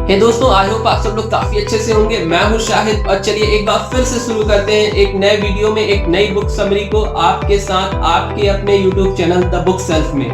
हे दोस्तों, I hope आप सब लोग काफी अच्छे से होंगे। मैं हूं शाहिद और चलिए एक बार फिर से शुरू करते हैं एक नए वीडियो में एक नई बुक समरी को आपके साथ आपके अपने YouTube channel the book shelf में।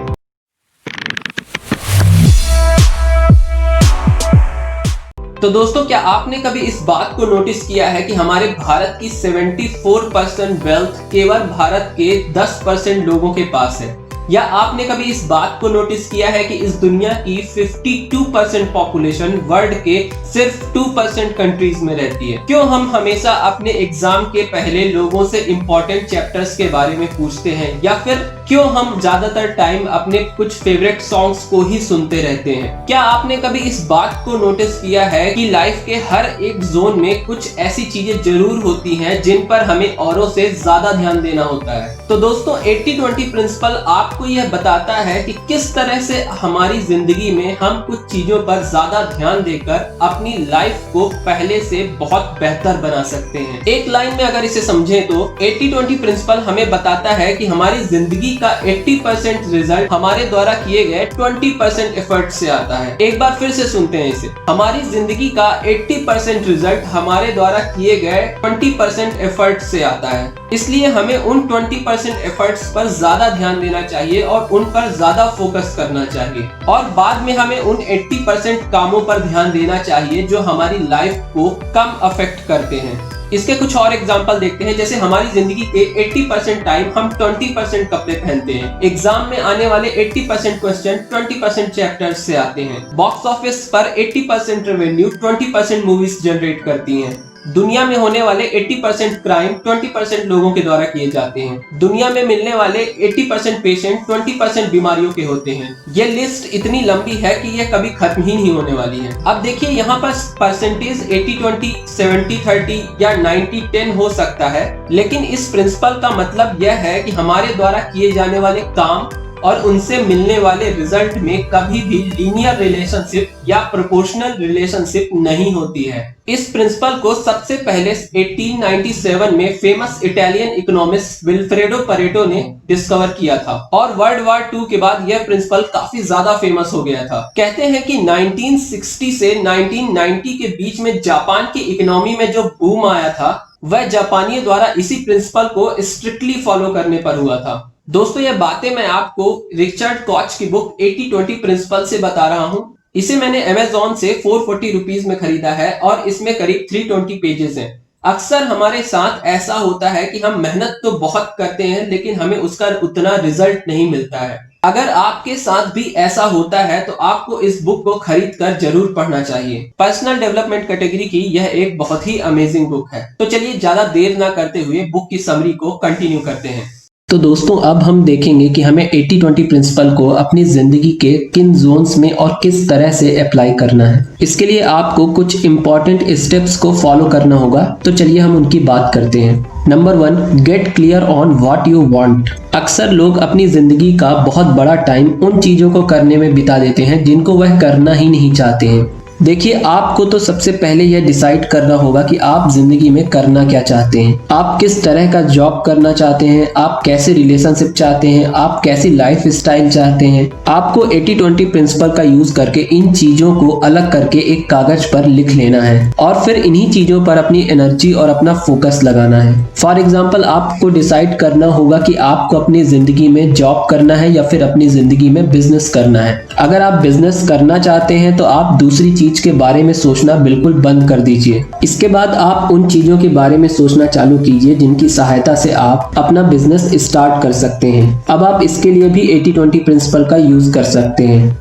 तो दोस्तों, क्या आपने कभी इस बात को नोटिस किया है कि हमारे भारत की 74% वेल्थ केवल भारत के 10% लोगों के पास है? या आपने कभी इस बात को नोटिस किया है कि इस दुनिया की 52% पॉपुलेशन वर्ल्ड के सिर्फ 2% कंट्रीज में रहती है? क्यों हम हमेशा अपने एग्जाम के पहले लोगों से इंपॉर्टेंट चैप्टर्स के बारे में पूछते हैं? या फिर क्यों हम ज्यादातर टाइम अपने कुछ फेवरेट सॉन्ग्स को ही सुनते रहते हैं? क्या आपने कभी इस बात को नोटिस किया है कि लाइफ के हर एक जोन में कुछ ऐसी चीजें जरूर होती हैं जिन पर हमें औरों से ज्यादा ध्यान देना होता है? तो दोस्तों, 80-20 प्रिंसिपल आपको यह बताता है कि किस तरह से हमारी जिंदगी में हम कुछ चीजों पर ज्यादा ध्यान देकर अपनी लाइफ को पहले से बहुत बेहतर बना सकते हैं। एक लाइन में अगर इसे समझें तो 80-20 प्रिंसिपल हमें बताता है कि हमारी जिंदगी का 80% रिजल्ट हमारे द्वारा किए गए 20% एफर्ट से आता है। एक बार फिर से सुनते हैं इसे। हमारी जिंदगी का 80% रिजल्ट हमारे द्वारा किए गए 20% एफर्ट से आता है। इसलिए हमें उन 20% एफर्ट्स पर ज्यादा ध्यान देना चाहिए और उन पर ज्यादा फोकस करना चाहिए, और बाद में हमें उन 80% कामों पर ध्यान देना चाहिए जो हमारी लाइफ को कम अफेक्ट करते हैं। इसके कुछ और एग्जांपल देखते हैं। जैसे हमारी जिंदगी के 80% टाइम हम 20% कपड़े पहनते हैं। एग्जाम में आने वाले 80% क्वेश्चन 20% चैप्टर्स से आते हैं। बॉक्स ऑफिस पर 80% रेवेन्यू 20% मूवीज जनरेट करती हैं। दुनिया में होने वाले 80% क्राइम 20% लोगों के द्वारा किए जाते हैं। दुनिया में मिलने वाले 80% पेशेंट 20% बीमारियों के होते हैं। ये लिस्ट इतनी लंबी है कि ये कभी खत्म ही नहीं होने वाली है। अब देखिए, यहाँ पर परसेंटेज 80-20, 70-30 या 90-10 हो सकता है, लेकिन इस प्रिंसिपल का मतलब यह है कि हमारे द्वारा किए जाने वाले काम और उनसे मिलने वाले रिजल्ट में कभी भी लीनियर रिलेशनशिप या प्रोपोर्शनल रिलेशनशिप नहीं होती है। इस प्रिंसिपल को सबसे पहले 1897 में famous Italian economist Vilfredo Pareto ने डिस्कवर किया था, और वर्ल्ड वॉर 2 के बाद यह प्रिंसिपल काफी ज्यादा फेमस हो गया था। कहते हैं कि 1960 से 1990 के बीच में जापान की इकोनॉमी में जो बूम आया था वह जापानियों द्वारा इसी प्रिंसिपल को स्ट्रिक्टली फॉलो करने पर हुआ था। दोस्तों, ये बातें मैं आपको रिचर्ड कोच की बुक 80-20 प्रिंसिपल से बता रहा हूँ। इसे मैंने Amazon से 440 रुपीज में खरीदा है और इसमें करीब 320 पेजेस हैं। अक्सर हमारे साथ ऐसा होता है कि हम मेहनत तो बहुत करते हैं लेकिन हमें उसका उतना रिजल्ट नहीं मिलता है। अगर आपके साथ भी ऐसा होता है तो आपको इस बुक को खरीद कर जरूर पढ़ना चाहिए। पर्सनल डेवलपमेंट कैटेगरी की यह एक बहुत ही अमेजिंग बुक है। तो चलिए ज्यादा देर ना करते हुए बुक की समरी को कंटिन्यू करते हैं। तो दोस्तों, अब हम देखेंगे कि हमें 80-20 प्रिंसिपल को अपनी जिंदगी के किन जोन्स में और किस तरह से अप्लाई करना है। इसके लिए आपको कुछ इंपॉर्टेंट स्टेप्स को फॉलो करना होगा। तो चलिए हम उनकी बात करते हैं। Number 1, get clear on what you want. अक्सर लोग अपनी जिंदगी का बहुत बड़ा टाइम उन चीजों को करने में बिता देते हैं जिनको वह करना ही नहीं चाहते हैं। देखिए, आपको तो सबसे पहले यह डिसाइड करना होगा कि आप जिंदगी में करना क्या चाहते हैं। आप किस तरह का जॉब करना चाहते हैं, आप कैसे रिलेशनशिप चाहते हैं, आप कैसी लाइफ स्टाइल चाहते हैं। आपको 80-20 प्रिंसिपल का यूज करके इन चीजों को अलग करके एक कागज पर लिख लेना है और फिर इन्हीं चीजों पर अपनी एनर्जी और अपना फोकस लगाना है। फॉर एग्जाम्पल, आपको डिसाइड करना होगा कि आपको अपनी जिंदगी में जॉब करना है या फिर अपनी जिंदगी में बिजनेस करना है। अगर आप बिजनेस करना चाहते हैं तो आप दूसरी चीज के बारे में सोचना बिल्कुल बंद कर दीजिए। इसके बाद आप उन चीजों के बारे में सोचना चालू कीजिए जिनकी सहायता से आप अपना बिजनेस स्टार्ट कर सकते हैं। अब आप इसके लिए भी 80-20 प्रिंसिपल का यूज कर सकते हैं।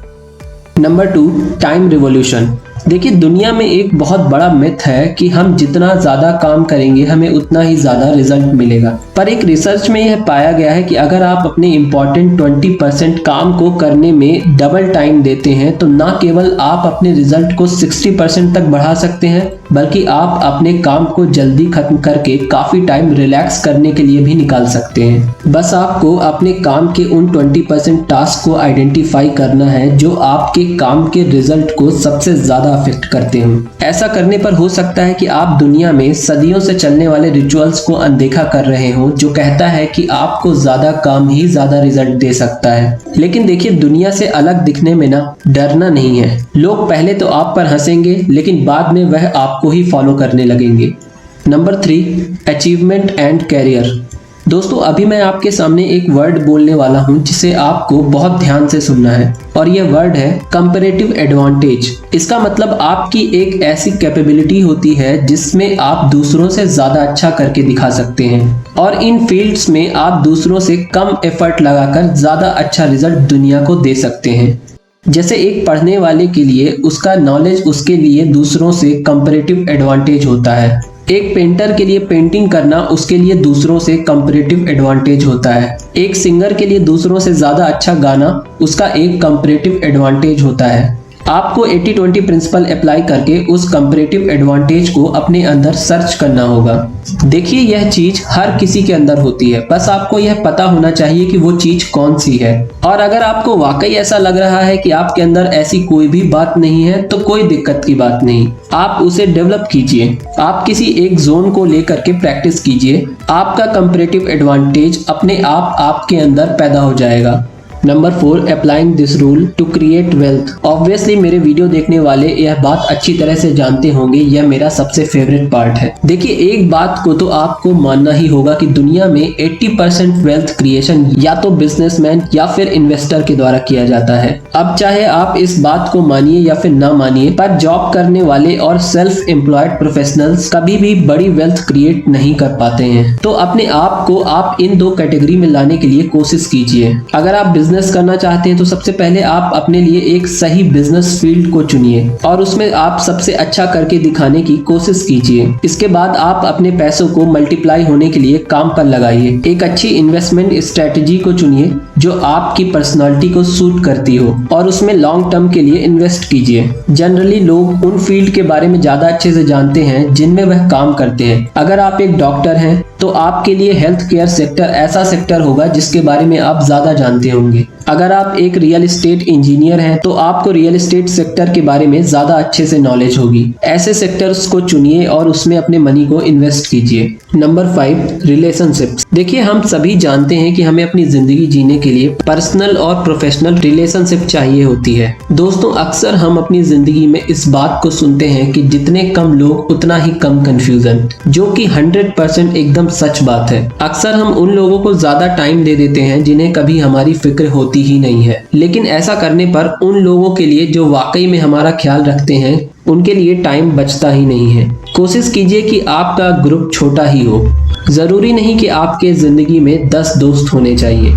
Number 2, time revolution. देखिए, दुनिया में एक बहुत बड़ा मिथ है कि हम जितना ज्यादा काम करेंगे हमें उतना ही ज्यादा रिजल्ट मिलेगा। पर एक रिसर्च में यह पाया गया है कि अगर आप अपने इम्पोर्टेंट 20% काम को करने में डबल टाइम देते हैं तो ना केवल आप अपने रिजल्ट को 60% तक बढ़ा सकते हैं, बल्कि आप अपने काम को जल्दी खत्म करके काफी टाइम रिलैक्स करने के लिए भी निकाल सकते हैं। बस आपको अपने काम के उन 20% टास्क को आइडेंटिफाई करना है जो आपके काम के रिजल्ट को सबसे ज्यादा अफेक्ट करते हो। ऐसा करने पर हो सकता है कि आप दुनिया में सदियों से चलने वाले रिचुअल्स को अनदेखा कर रहे हो, जो कहता है कि आपको ज्यादा काम ही ज्यादा रिजल्ट दे सकता है। लेकिन देखिए, दुनिया से अलग दिखने में ना डरना नहीं है। लोग पहले तो आप पर हंसेंगे, लेकिन बाद में वह आपको ही फॉलो करने लगेंगे। Number 3, achievement and career. दोस्तों, अभी मैं आपके सामने एक वर्ड बोलने वाला हूं जिसे आपको बहुत ध्यान से सुनना है, और यह वर्ड है कंपैरेटिव एडवांटेज। इसका मतलब आपकी एक ऐसी कैपेबिलिटी होती है जिसमें आप दूसरों से ज्यादा अच्छा करके दिखा सकते हैं, और इन फील्ड्स में आप दूसरों से कम एफर्ट लगाकर ज्यादा अच्छा रिजल्ट दुनिया को दे सकते हैं। जैसे एक पढ़ने वाले के लिए उसका नॉलेज उसके लिए दूसरों से कंपैरेटिव एडवांटेज होता है। एक पेंटर के लिए पेंटिंग करना उसके लिए दूसरों से कंपैरेटिव एडवांटेज होता है। एक सिंगर के लिए दूसरों से ज्यादा अच्छा गाना उसका एक कंपैरेटिव एडवांटेज होता है। आपको 80-20 प्रिंसिपल अप्लाई करके उस कंपैरेटिव एडवांटेज को अपने अंदर सर्च करना होगा। देखिए, यह चीज हर किसी के अंदर होती है, बस आपको यह पता होना चाहिए कि वो चीज कौन सी है। और अगर आपको वाकई ऐसा लग रहा है कि आपके अंदर ऐसी कोई भी बात नहीं है, तो कोई दिक्कत की बात नहीं, आप उसे डेवलप कीजिए। आप किसी एक जोन को लेकर के प्रैक्टिस कीजिए, आपका कंपैरेटिव एडवांटेज अपने आप आपके अंदर पैदा हो जाएगा। Number 4, applying this rule to create wealth. Obviously मेरे वीडियो देखने वाले यह बात अच्छी तरह से जानते होंगे, यह मेरा सबसे फेवरेट पार्ट है। देखिए, एक बात को तो आपको मानना ही होगा कि दुनिया में 80% वेल्थ क्रिएशन या तो बिजनेसमैन या फिर इन्वेस्टर के द्वारा किया जाता है। अब चाहे आप इस बात को मानिए या फिर ना मानिए, पर जॉब करने वाले और सेल्फ एम्प्लॉयड प्रोफेशनल्स कभी भी बड़ी वेल्थ क्रिएट नहीं कर पाते हैं। तो अपने आप को आप इन दो कैटेगरी में लाने के लिए कोशिश कीजिए। अगर आप बिजनेस करना चाहते हैं तो सबसे पहले आप अपने लिए एक सही बिजनेस फील्ड को चुनिए और उसमें आप सबसे अच्छा करके दिखाने की कोशिश कीजिए। इसके बाद आप अपने पैसों को मल्टीप्लाई होने के लिए काम पर लगाइए। एक अच्छी इन्वेस्टमेंट स्ट्रेटजी को चुनिए जो आपकी पर्सनालिटी को सूट करती हो, और उसमें लॉन्ग टर्म के लिए इन्वेस्ट कीजिए। जनरली लोग उन फील्ड के बारे में ज्यादा अच्छे से जानते हैं जिनमें वह काम करते हैं। अगर आप एक डॉक्टर हैं तो आपके लिए हेल्थ केयर सेक्टर ऐसा सेक्टर होगा जिसके बारे में आप ज्यादा जानते होंगे। अगर आप एक रियल एस्टेट इंजीनियर हैं तो आपको रियल एस्टेट सेक्टर के बारे में ज्यादा अच्छे से नॉलेज होगी। ऐसे सेक्टर्स को चुनिए और उसमें अपने मनी को इन्वेस्ट कीजिए। Number 5, relationships. देखिए, हम सभी जानते हैं कि हमें अपनी जिंदगी जीने के लिए पर्सनल और प्रोफेशनल रिलेशनशिप चाहिए होती है। दोस्तों, अक्सर हम अपनी जिंदगी में इस बात को सुनते हैं कि जितने कम लोग उतना ही कम कंफ्यूजन, जो कि 100% एकदम सच बात है। अक्सर हम उन लोगों को ज्यादा टाइम दे देते हैं जिन्हें कभी हमारी फिक्र होती ही नहीं है, लेकिन ऐसा करने पर उन लोगों के लिए जो वाकई में हमारा ख्याल रखते हैं उनके लिए टाइम बचता ही नहीं है। कोशिश कीजिए कि आपका ग्रुप छोटा ही हो। जरूरी नहीं कि आपके जिंदगी में 10 दोस्त होने चाहिए।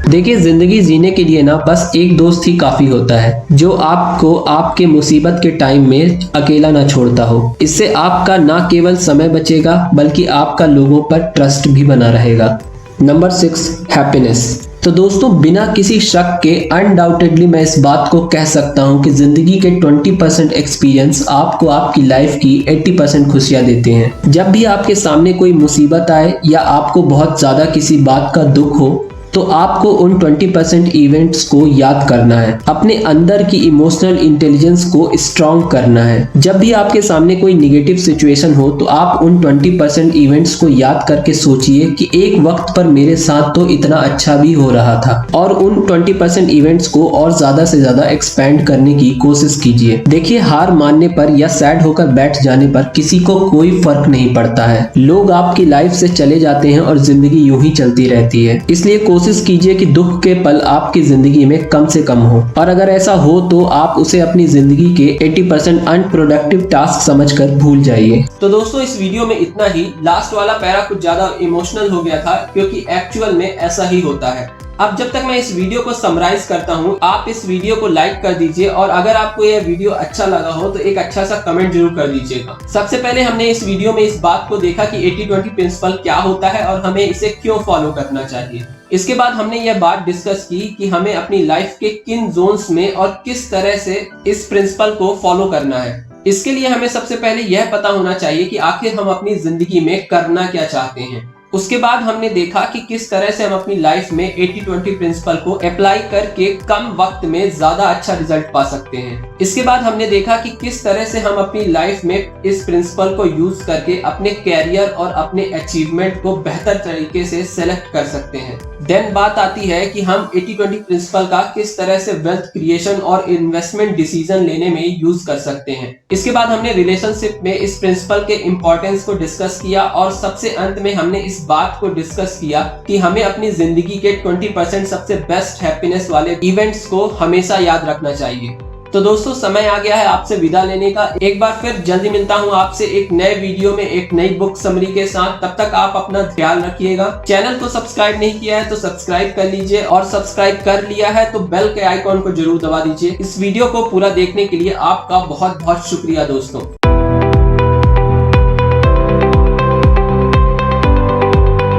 देखिए, जिंदगी जीने के लिए ना बस एक दोस्त ही काफी होता है जो आपको आपके मुसीबत के टाइम में अकेला ना छोड़ता हो। इससे आपका ना केवल समय बचेगा बल्कि आपका लोगों पर ट्रस्ट भी बना रहेगा। Number 6, happiness. तो दोस्तों, बिना किसी शक के अनडाउटेडली मैं इस बात को कह सकता हूं कि जिंदगी के 20% एक्सपीरियंस आपको आपकी लाइफ की 80% खुशियां देते हैं। जब भी आपके सामने कोई मुसीबत आए या आपको बहुत ज्यादा किसी बात का दुख हो, तो आपको उन 20% इवेंट्स को याद करना है, अपने अंदर की इमोशनल इंटेलिजेंस को स्ट्रॉन्ग करना है। जब भी आपके सामने कोई निगेटिव सिचुएशन हो तो आप उन 20% इवेंट्स को याद करके सोचिए कि एक वक्त पर मेरे साथ तो इतना अच्छा भी हो रहा था, और उन 20% इवेंट्स को और ज्यादा से ज्यादा एक्सपेंड करने की कोशिश कीजिए। देखिए, हार मानने पर या सैड होकर बैठ जाने पर किसी को कोई फर्क नहीं पड़ता है। लोग आपकी लाइफ से चले जाते हैं और जिंदगी यूं ही चलती रहती है। इसलिए कोशिश कीजिए कि दुख के पल आपकी जिंदगी में कम से कम हो, और अगर ऐसा हो तो आप उसे अपनी जिंदगी के 80% अनप्रोडक्टिव टास्क समझकर भूल जाइए। तो दोस्तों, इस वीडियो में इतना ही। लास्ट वाला पैरा कुछ ज्यादा इमोशनल हो गया था क्योंकि एक्चुअल में ऐसा ही होता है। अब जब तक मैं इस वीडियो को समराइज करता हूँ, आप इस वीडियो को लाइक कर दीजिए, और अगर आपको यह वीडियो अच्छा लगा हो तो एक अच्छा सा कमेंट जरूर कर दीजिएगा। सबसे पहले हमने इस वीडियो में इस बात को देखा कि 80-20 प्रिंसिपल क्या होता है और हमें इसे क्यों फॉलो करना चाहिए। इसके बाद हमने यह बात डिस्कस की कि हमें अपनी लाइफ के किन जोन्स में और किस तरह से इस प्रिंसिपल को फॉलो करना है। इसके लिए हमें सबसे पहले यह पता होना चाहिए कि आखिर हम अपनी जिंदगी में करना क्या चाहते हैं। उसके बाद हमने देखा कि किस तरह से हम अपनी लाइफ में 80-20 प्रिंसिपल को अप्लाई करके कम वक्त में ज्यादा अच्छा रिजल्ट पा सकते हैं। इसके बाद हमने देखा कि किस तरह से हम अपनी लाइफ में इस प्रिंसिपल को यूज करके अपने कैरियर और अपने अचीवमेंट को बेहतर तरीके से सेलेक्ट कर सकते हैं। देन बात आती है कि हम 80-20 प्रिंसिपल का किस तरह से वेल्थ क्रिएशन और इन्वेस्टमेंट डिसीजन लेने में यूज कर सकते हैं। इसके बाद हमने रिलेशनशिप में इस प्रिंसिपल के इंपॉर्टेंस को डिस्कस किया और सबसे अंत में हमने इस बात को डिस्कस किया कि हमें अपनी जिंदगी के 20% सबसे बेस्ट हैप्पीनेस वाले इवेंट्स को हमेशा याद रखना चाहिए। तो दोस्तों समय आ गया है आपसे विदा लेने का। एक बार फिर जल्दी मिलता हूं आपसे एक नए वीडियो में एक नई बुक समरी के साथ। तब तक आप अपना ख्याल रखिएगा। चैनल को सब्सक्राइब नहीं किया है तो सब्सक्राइब कर लीजिए और सब्सक्राइब कर लिया है तो बेल के आइकॉन को जरूर दबा दीजिए। इस वीडियो को पूरा देखने के लिए आपका बहुत बहुत शुक्रिया दोस्तों।